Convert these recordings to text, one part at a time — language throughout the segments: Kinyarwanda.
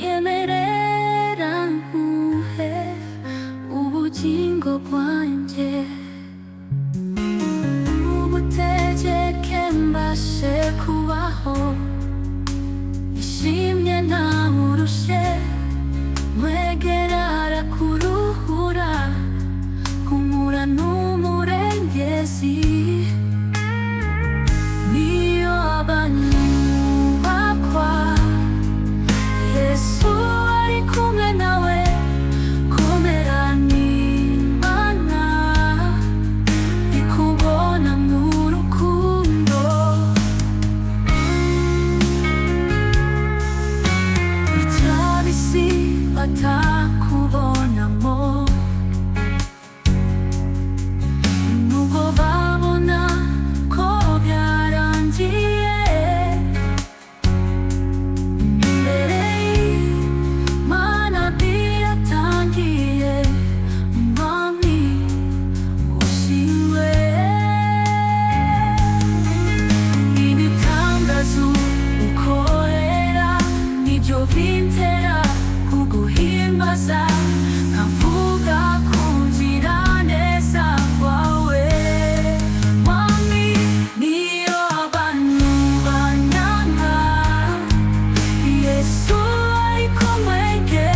yemerera nguhe ubugingo bwanjye, ubutegeke mbashe kubaho ishimye ntawurushe, mwegera arakuruhura, humura n'umurengezi. Niyo abantu bakwa, Yesu ari kumwe nawe, komera n'Imana ikubona mu rukundo. Icyabisi batakubonamo, nubwo babona ko byarangiye, imbere y'Imana biratangiye, Mwami ushimwe. Ibitangazo ukorera nibyo bintera kuguhimbaza, nkavuga kugira neza kwawe. Mwami, niyo abantu banyanga, Yesu ari kumwe nge,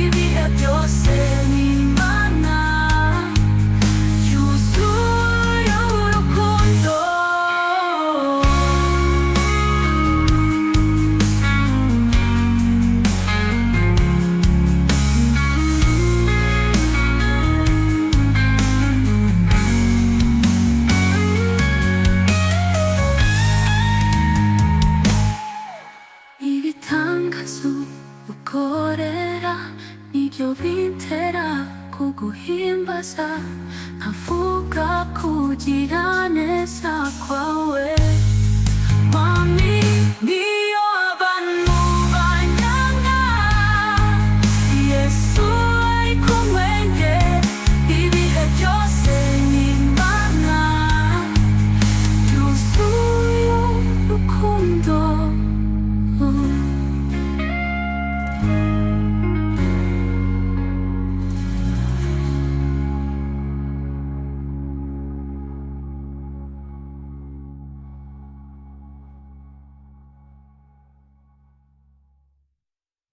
ibihe byose n'Imana yuzuye urukundo. Ibitangazo ukorera nibyo bintera kuguhimbaza, nkavuga kugira neza kwawe.